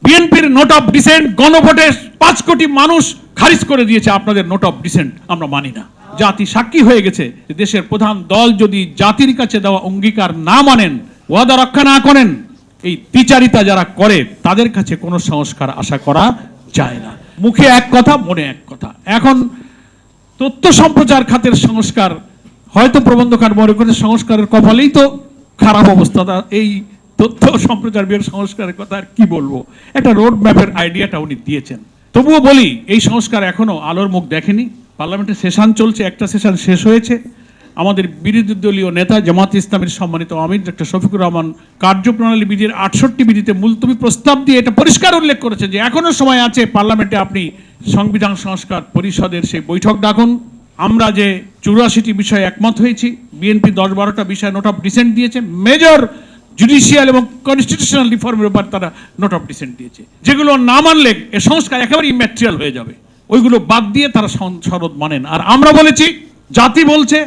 বিএনপির note of dissent গণভোটে 5 কোটি মানুষ খারিজ করে দিয়েছে আপনাদের নোট অফ ডিসেন্ট আমরা মানি না। জাতি সাক্ষী হয়ে গেছে যে দেশের প্রধান দল যদি জাতির কাছে দেওয়া অঙ্গীকার না মানেন, ওয়াদা রক্ষা না করেন, এই দ্বিচারিতা যারা করে তাদের কাছে কোনো সংস্কার আশা করা যায় না। মুখে এক কথা, মনে এক কথা। এখন তথ্য সম্প্রচার খাতের সংস্কার, হয়তো প্রবন্ধকার মনে করে সংস্কারের কপালেই তো খারাপ অবস্থা। এই তথ্য সম্প্রচার বিভাগের সংস্কারের কথা আর কি বলবো, একটা রোড ম্যাপের আইডিয়াটা উনি দিয়েছেন। তবুও বলি, এই সংস্কার এখনো আলোর মুখ দেখেনি। পার্লামেন্টের সেশন চলছে, একটা সেশন শেষ হয়েছে। আমাদের বিরোধী দলীয় নেতা জামাত ইসলামের সম্মানিত আমির ডক্টর শফিকুর রহমান কার্যপ্রণালী বিধির 68 বিধিতে মুলতবি প্রস্তাব দিয়ে এটা পরিষ্কার উল্লেখ করেছে যে এখনো সময় আছে, পার্লামেন্টে আপনি সংবিধান সংস্কার পরিষদের সেই বৈঠক ডাকুন। আমরা যে 84টি বিষয়ে একমত হয়েছি, বিএনপি 10-12টা বিষয়ে নোট অফ ডিসেন্ট দিয়েছে। মেজর জুডিশিয়াল এবং কনস্টিটিউশনাল রিফর্মের ব্যাপার তারা নোট অফ ডিসেন্ট দিয়েছে। যেগুলো না মানলে এ সংস্কার একেবারে ইম্যাটেরিয়াল হয়ে যাবে, ওইগুলো বাদ দিয়ে তারা শরৎ মানেন। আর আমরা বলেছি, জাতি বলছে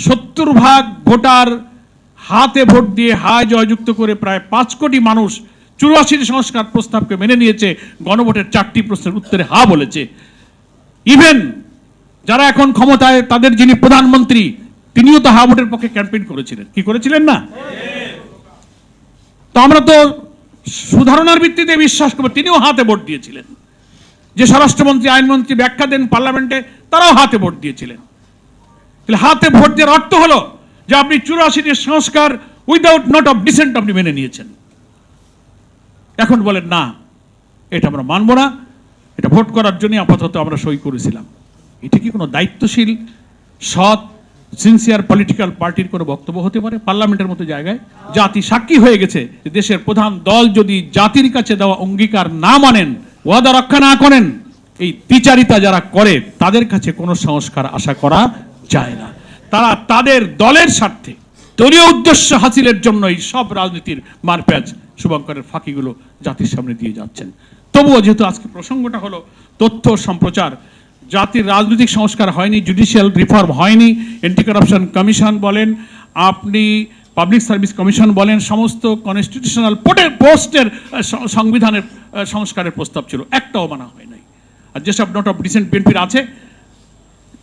70% ভোটার হাতে ভোট দিয়ে হায় জয়যুক্ত করে প্রায় 5 কোটি মানুষ 84টি সংস্কার প্রস্তাবকে মেনে নিয়েছে। গণভোটের 4টি প্রশ্নের উত্তরে হা বলেছে। ইভেন যারা এখন ক্ষমতায়, তাদের যিনি প্রধানমন্ত্রী, তিনিও তো হা ভোটের পক্ষে ক্যাম্পেইন করেছিলেন। কি করেছিলেন না? তো আমরা তো সুধারণার ভিত্তিতে বিশ্বাস করবো, তিনিও হাতে ভোট দিয়েছিলেন। যে স্বরাষ্ট্রমন্ত্রী, আইনমন্ত্রী ব্যাখ্যা দেন পার্লামেন্টে, তারাও হাতে ভোট দিয়েছিলেন। তাহলে হাতে ভোট দেওয়ার অর্থ হলো যে আপনি 84টি সংস্কার উইদাউট নোট অফ ডিসেন্ট আপনি মেনে নিয়েছেন। এখন বলেন না, এটা আমরা মানব না, এটা ভোট করার জন্য আপাতত আমরা সই করেছিলাম। এটা কি কোনো দায়িত্বশীল, সৎ, সিনসিয়ার পলিটিক্যাল পার্টির কোনো বক্তব্য হতে পারে? পার্লামেন্টের মতো জায়গায় জাতি সাক্ষী হয়ে গেছে যে দেশের প্রধান দল যদি জাতির কাছে দেওয়া অঙ্গীকার না মানেন, ওয়াদা রক্ষা না করেন, এই দ্বিচারিতা যারা করে তাদের কাছে কোনো সংস্কার আশা করা যায় না। তারা তাদের দলের স্বার্থে, দলীয় উদ্দেশ্য হাসিলের জন্যই সব রাজনীতির মারপ্যাচ, শুভঙ্করের ফাঁকিগুলো জাতির সামনে দিয়ে যাচ্ছেন। তবুও যেহেতু আজকে প্রসঙ্গটা হলো তথ্য সম্প্রচার, জাতির রাজনৈতিক সংস্কার হয়নি, জুডিশিয়াল রিফর্ম হয়নি, অ্যান্টি কারাপশন কমিশন বলেন, আপনি পাবলিক সার্ভিস কমিশন বলেন, সমস্ত কনস্টিটিউশনাল পোস্টের সংবিধানের সংস্কারের প্রস্তাব ছিল, একটাও মানা হয় নাই। আর যেসব নোট অফ ডিসেন্ট বিএনপির আছে,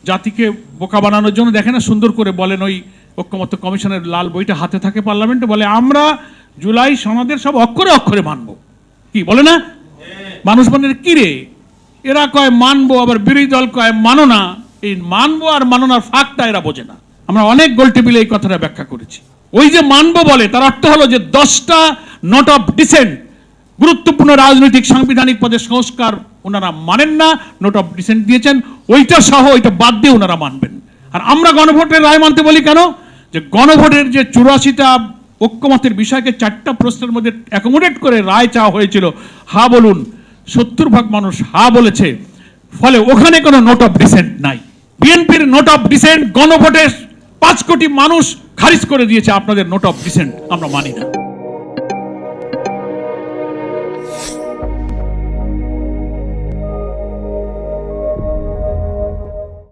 জাতিকে বোকা বানানোর জন্য দেখে না, সুন্দর করে বলেন, ওই ঐক্যমত্য কমিশনের লাল বইটা হাতে থাকে পার্লামেন্টে, বলে আমরা জুলাই সনদের সব অক্ষরে অক্ষরে মানব। কি বলে না? মানুষ বলে কি রে, এরা কয় মানবো, আবার বিরোধী দল কয় মানো না। এই মানবো আর মাননার ফাঁকটা এরা বোঝে না। আমরা অনেক গোল টেবিলে এই কথাটা ব্যাখ্যা করেছি। ওই যে মানবো বলে, তার অর্থ হলো যে 10টা নোট অফ ডিসেন্ট গুরুত্বপূর্ণ রাজনৈতিক সাংবিধানিক পদের সংস্কার ওনারা মানেন না, নোট অফ ডিসেন্ট দিয়েছেন, ওইটা সহ ওইটা বাদ দিয়ে ওনারা মানবেন। আর আমরা গণভোটের রায় মানতে বলি কেন? যে গণভোটের যে 84টা ঐক্যমতের বিষয়কে 4টা প্রশ্নের মধ্যে অ্যাকোমোডেট করে রায় চাওয়া হয়েছিল, হা বলুন, 70% মানুষ হা বলেছে, ফলে ওখানে কোনো নোট অফ ডিসেন্ট নাই। বিএনপির নোট অফ ডিসেন্ট গণভোটে 5 কোটি মানুষ খারিজ করে দিয়েছে আপনাদের নোট অফ ডিসেন্ট আমরা মানি না।